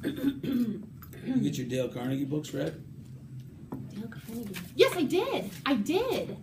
You get your Dale Carnegie books read? Dale Carnegie. Yes, I did. I did.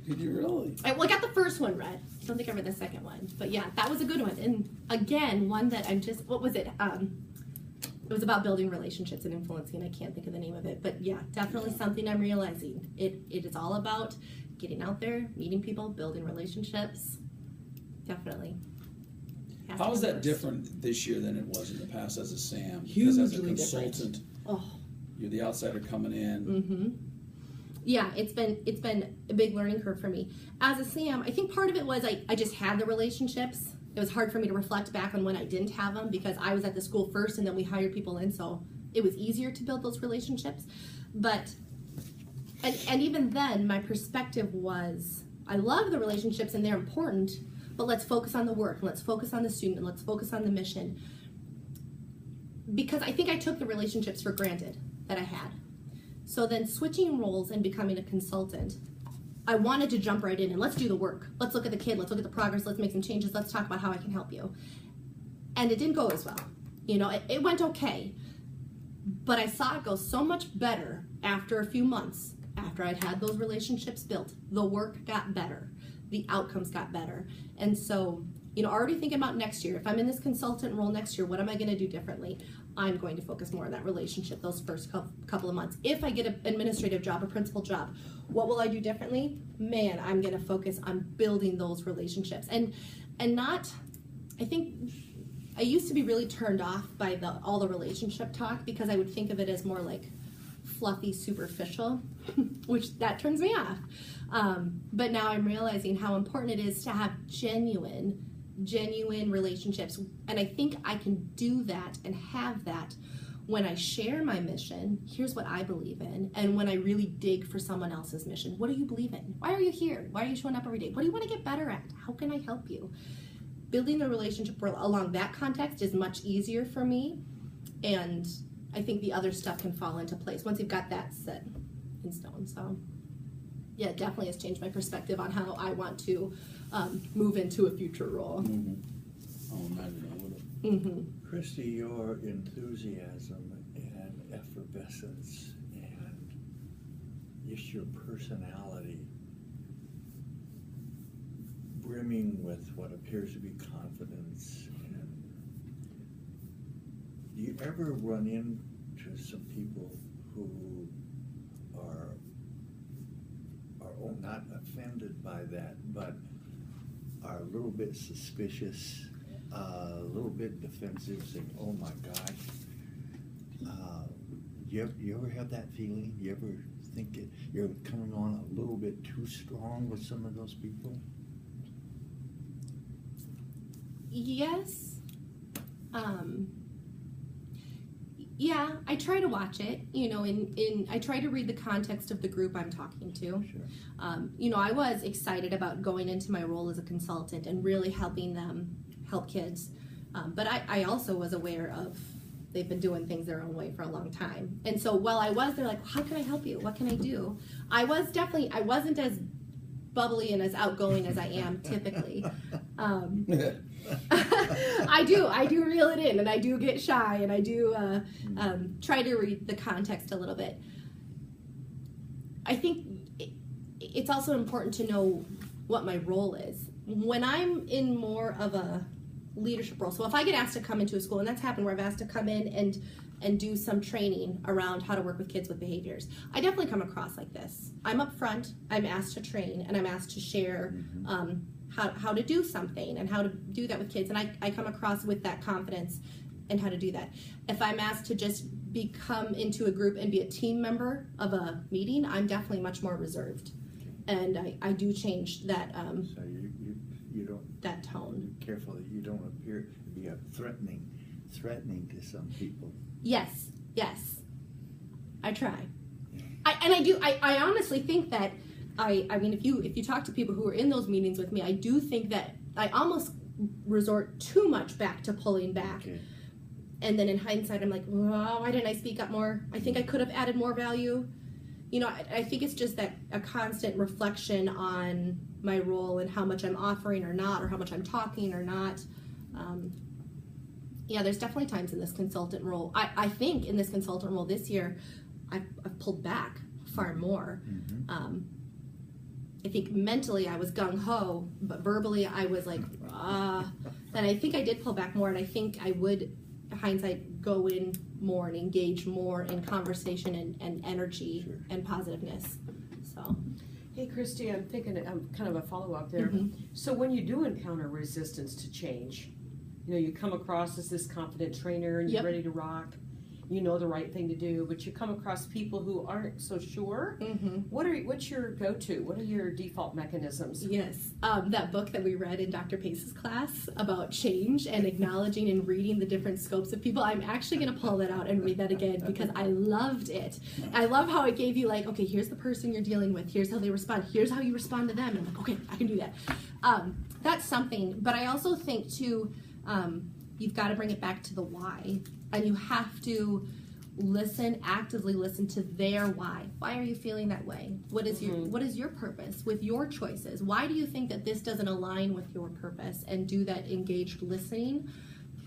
Did you really? I got the first one read. I don't think I read the second one. But yeah, that was a good one. And again, one that I'm just, what was it? It was about building relationships and influencing. I can't think of the name of it. But yeah, definitely something I'm realizing. It is all about getting out there, meeting people, building relationships. Definitely. How is that different this year than it was in the past as a SAM? Hugely because as a consultant, oh. You're the outsider coming in. Mm-hmm. Yeah, it's been a big learning curve for me. As a SAM, I think part of it was I just had the relationships. It was hard for me to reflect back on when I didn't have them because I was at the school first and then we hired people in, so it was easier to build those relationships. But, and even then, my perspective was, I love the relationships and they're important, but let's focus on the work, and let's focus on the student, and let's focus on the mission. Because I think I took the relationships for granted that I had. So then switching roles and becoming a consultant, I wanted to jump right in and let's do the work. Let's look at the kid, let's look at the progress, let's make some changes, let's talk about how I can help you. And it didn't go as well. You know, it went okay, but I saw it go so much better after a few months, after I'd had those relationships built. The work got better, the outcomes got better. And so, you know, already thinking about next year, if I'm in this consultant role next year, what am I gonna do differently? I'm going to focus more on that relationship those first couple of months. If I get an administrative job, a principal job, what will I do differently? Man, I'm gonna focus on building those relationships. And not, I think, I used to be really turned off by all the relationship talk because I would think of it as more like fluffy, superficial, which that turns me off. But now I'm realizing how important it is to have genuine relationships. And I think I can do that and have that when I share my mission, here's what I believe in, and when I really dig for someone else's mission. What do you believe in? Why are you here? Why are you showing up every day? What do you want to get better at? How can I help you? Building the relationship along that context is much easier for me, and I think the other stuff can fall into place once you've got that set in stone. So yeah, it definitely has changed my perspective on how I want to move into a future role. Mm-hmm. Oh, imagine I would have. Mm-hmm. Christy, your enthusiasm and effervescence and just your personality brimming with what appears to be confidence. And do you ever run into some people who are not offended by that, but are a little bit suspicious, a little bit defensive, saying, oh my gosh? You ever have that feeling? You ever think you're coming on a little bit too strong with some of those people? Yes. Yeah, I try to watch it, you know, I try to read the context of the group I'm talking to. Sure. You know, I was excited about going into my role as a consultant and really helping them help kids. But I also was aware of they've been doing things their own way for a long time. And so while I was there, like, how can I help you? What can I do? I wasn't as bubbly and as outgoing as I am typically. I do reel it in, and I do get shy, and I do try to read the context a little bit. I think it's also important to know what my role is. When I'm in more of a leadership role, so if I get asked to come into a school, and that's happened where I've asked to come in and do some training around how to work with kids with behaviors, I definitely come across like this. I'm up front, I'm asked to train, and I'm asked to share how to do something and how to do that with kids, and I come across with that confidence and how to do that. If I'm asked to just come into a group and be a team member of a meeting, I'm definitely much more reserved, and I do change that So you don't, that tone. Be careful that you don't appear to be threatening to some people. Yes, I try. I honestly think that I mean, if you talk to people who are in those meetings with me, I do think that I almost resort too much back to pulling back. Okay. And then in hindsight, I'm like, oh, why didn't I speak up more? I think I could have added more value. You know, I think it's just that a constant reflection on my role and how much I'm offering or not, or how much I'm talking or not. Yeah, there's definitely times in this consultant role. I think in this consultant role this year, I've pulled back far more. I think mentally I was gung-ho, but verbally I was like, and I think I did pull back more, and I think I would, hindsight, go in more and engage more in conversation and energy and positiveness. So. Hey, Christy, I'm thinking kind of a follow-up there. So when you do encounter resistance to change, you know, you come across as this confident trainer and you're ready to rock, you know the right thing to do, but you come across people who aren't so sure. What's your go-to? What are your default mechanisms? Yes, that book that we read in Dr. Pace's class about change and acknowledging and reading the different scopes of people, I'm actually going to pull that out and read that again because I loved it. I love how it gave you like, okay, here's the person you're dealing with, here's how they respond, here's how you respond to them, and I'm like, okay, I can do that. That's something, but I also think too, you've got to bring it back to the why, and you have to actively listen to their why. Why are you feeling that way? What is your purpose with your choices? Why do you think that this doesn't align with your purpose? And do that engaged listening,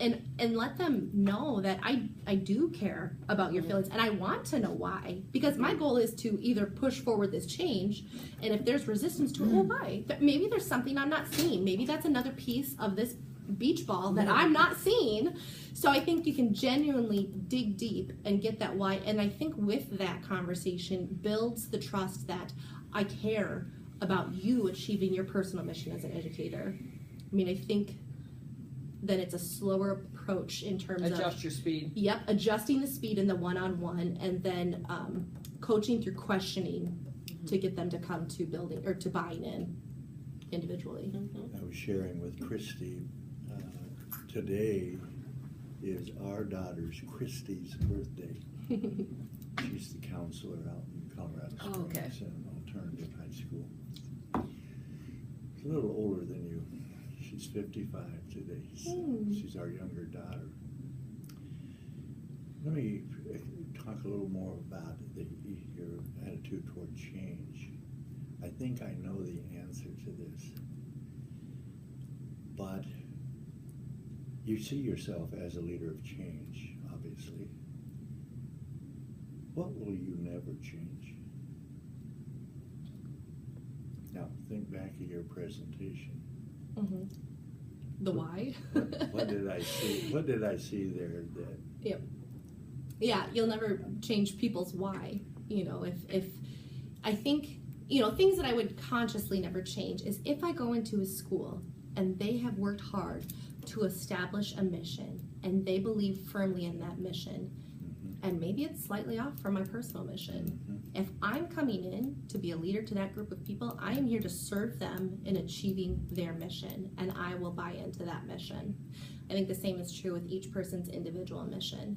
and let them know that I do care about your feelings, and I want to know why, because my goal is to either push forward this change, and if there's resistance to it, well, why? Maybe there's something I'm not seeing. Maybe that's another piece of this beach ball that I'm not seeing. So I think you can genuinely dig deep and get that why, and I think with that conversation builds the trust that I care about you achieving your personal mission as an educator. I mean, I think that it's a slower approach in terms of adjust your speed. Yep, adjusting the speed in the one-on-one, and then coaching through questioning to get them to come to building or to buying in individually. I was sharing with Christy, today is our daughter's Christy's birthday. She's the counselor out in Colorado Springs in an alternative high school. She's a little older than you. She's 55 today. So she's our younger daughter. Let me talk a little more about your attitude toward change. I think I know the answer to this, but you see yourself as a leader of change, obviously. What will you never change? Now, think back to your presentation. The why? What did I see? What did I see there that? Yep. Yeah, you'll never change people's why. You know, if I think, you know, things that I would consciously never change is if I go into a school and they have worked hard to establish a mission and they believe firmly in that mission, and maybe it's slightly off from my personal mission. If I'm coming in to be a leader to that group of people, I am here to serve them in achieving their mission, and I will buy into that mission. I think the same is true with each person's individual mission.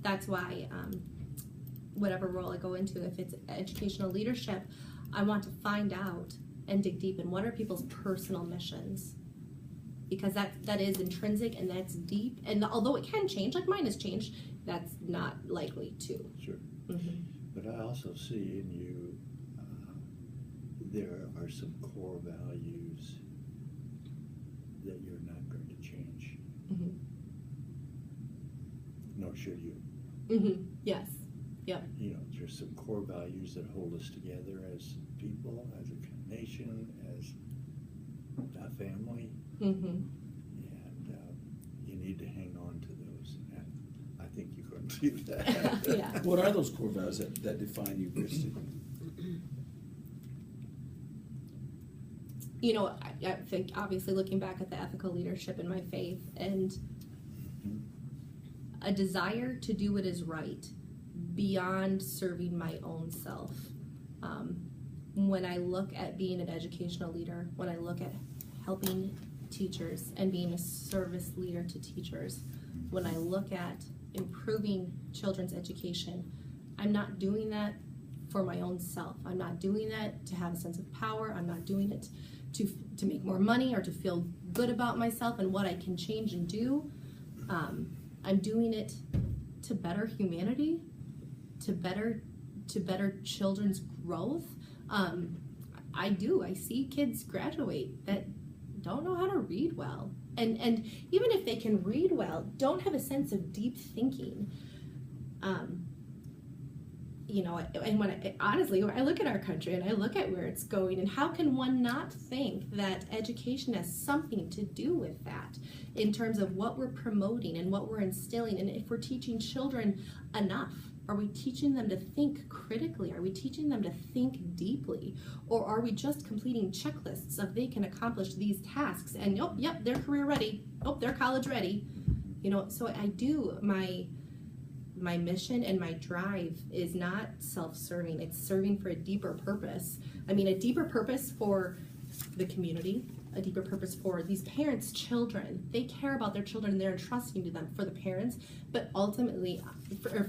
That's why whatever role I go into, if it's educational leadership, I want to find out and dig deep in what are people's personal missions, because that is intrinsic and that's deep, and although it can change, like mine has changed, that's not likely to. Sure. But I also see in you there are some core values that you're not going to change. Nor should you. Yes. Yep. You know, there's some core values that hold us together as people, as a nation, as a family. And you need to hang on to those. And I think you're going to do that. Yeah. What are those core values that define you, Christy? You know, I think obviously looking back at the ethical leadership in my faith and a desire to do what is right beyond serving my own self. When I look at being an educational leader, when I look at helping teachers and being a service leader to teachers, when I look at improving children's education, I'm not doing that for my own self. I'm not doing that to have a sense of power. I'm not doing it to make more money or to feel good about myself and what I can change and do. I'm doing it to better humanity, to better children's growth. I see kids graduate that don't know how to read well. And even if they can read well, don't have a sense of deep thinking. You know, and honestly, when I look at our country and I look at where it's going, and how can one not think that education has something to do with that in terms of what we're promoting and what we're instilling, and if we're teaching children enough? Are we teaching them to think critically? Are we teaching them to think deeply? Or are we just completing checklists of they can accomplish these tasks and, oh, yep, they're career ready. Oh, they're college ready. You know, so I do, my mission and my drive is not self-serving. It's serving for a deeper purpose. I mean, a deeper purpose for the community, a deeper purpose for these parents' children. They care about their children and they're entrusting to them for the parents, but ultimately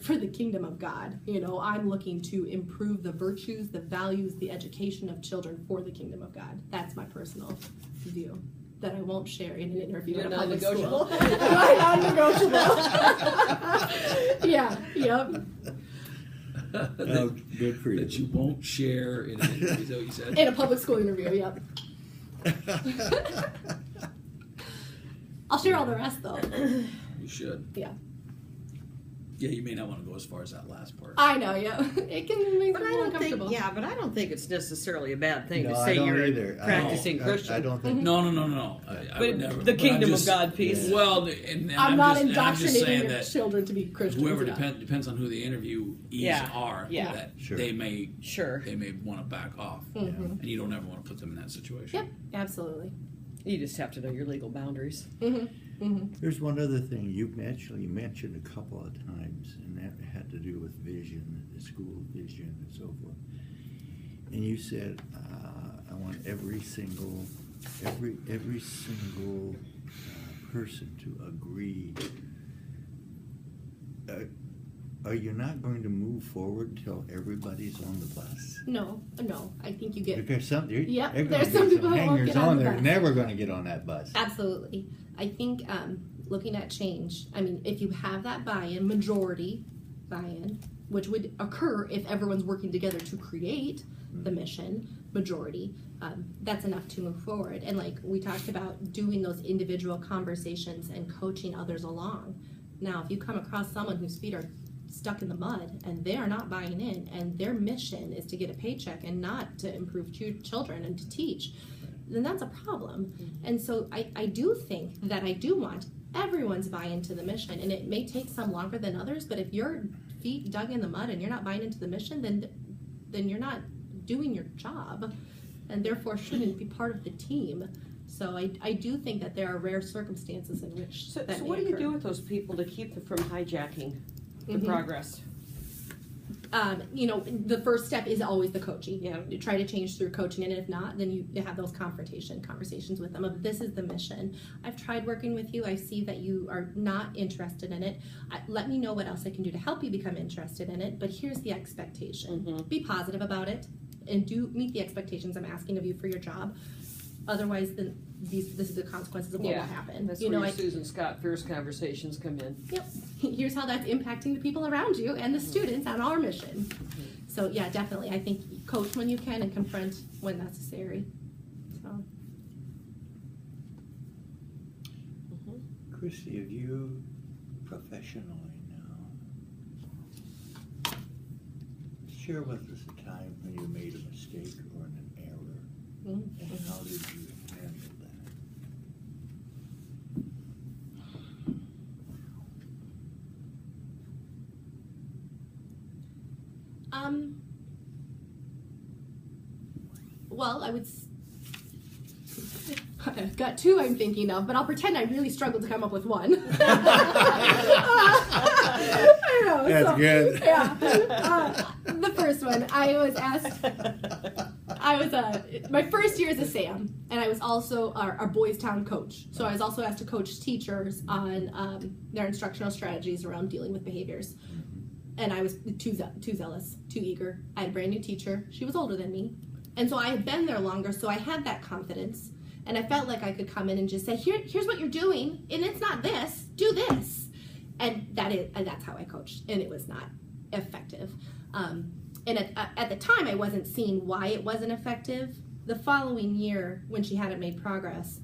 for the kingdom of God. You know, I'm looking to improve the virtues, the values, the education of children for the kingdom of God. That's my personal view that I won't share in an interview. You're at a public school. non-negotiable. Non-negotiable. Yeah, yep. Oh, good for you. That you won't share in an interview, is that what you said? In a public school interview, yep. I'll share all the rest though. You should. Yeah. Yeah, you may not want to go as far as that last part. I know, yeah. It can make But it I a little don't think, uncomfortable. yeah, but I don't think it's necessarily a bad thing No, to I say don't you're either. a practicing I Christian. don't think. No. I But would never. the but I'm kingdom just- of God piece. Yeah. Well, and I'm not I'm just indoctrinating saying your that children to be Christians. whoever yeah. depends on who the interviewees Yeah, are, yeah. that Sure. they may Sure. want to back off, Mhm. and you don't ever want to put them in that situation. Yep, absolutely. You just have to know your legal boundaries. Mm-hmm. Mm-hmm. There's one other thing you mentioned a couple of times, and that had to do with vision, the school vision, and so forth. And you said, "I want every single person to agree." Are you not going to move forward till everybody's on the bus? No. I think you get Because Yep, they're there's gonna some get people who won't hangers get on on. the They're bus. never going to get on that bus. absolutely. I think looking at change. I mean, if you have that buy-in, majority buy-in, which would occur if everyone's working together to create the mission, majority, that's enough to move forward. And like we talked about, doing those individual conversations and coaching others along. Now, if you come across someone whose feet are stuck in the mud and they are not buying in, and their mission is to get a paycheck and not to improve children and to teach, then that's a problem. And so I do think that I do want everyone's buy-in to the mission, and it may take some longer than others, but if your feet dug in the mud and you're not buying into the mission, then you're not doing your job, and therefore shouldn't be part of the team. So I do think that there are rare circumstances in which So that may what do you occur. do with those people to keep them from hijacking the Mhm. progress? You know, the first step is always the coaching. Yeah. You try to change through coaching, and if not, then you have those conversations with them of, this is the mission. I've tried working with you. I see that you are not interested in it. Let me know what else I can do to help you become interested in it, but here's the expectation. Mhm. Be positive about it, and do meet the expectations I'm asking of you for your job. Otherwise, then this is the consequences of what will happen. That's You where know, your Susan Scott Fierce conversations come in. Yep. Here's how that's impacting the people around you and the students on our mission. So yeah, definitely. I think coach when you can and confront when necessary. So Christy, have you professionally now, share with us a time when you made a mistake or an error, and how did you handle that? well, I would. I've got two I'm thinking of, but I'll pretend I really struggled to come up with one. I know, That's good. Yeah. The first one, I was asked. My first year as a SAM, and I was also our Boys Town coach. So I was also asked to coach teachers on their instructional strategies around dealing with behaviors. And I was too zealous, too eager. I had a brand new teacher. She was older than me. And so I had been there longer, so I had that confidence. And I felt like I could come in and just say, here's what you're doing, and it's not this, do this. And that's how I coached, and it was not effective. And at the time, I wasn't seeing why it wasn't effective. The following year, when she hadn't made progress,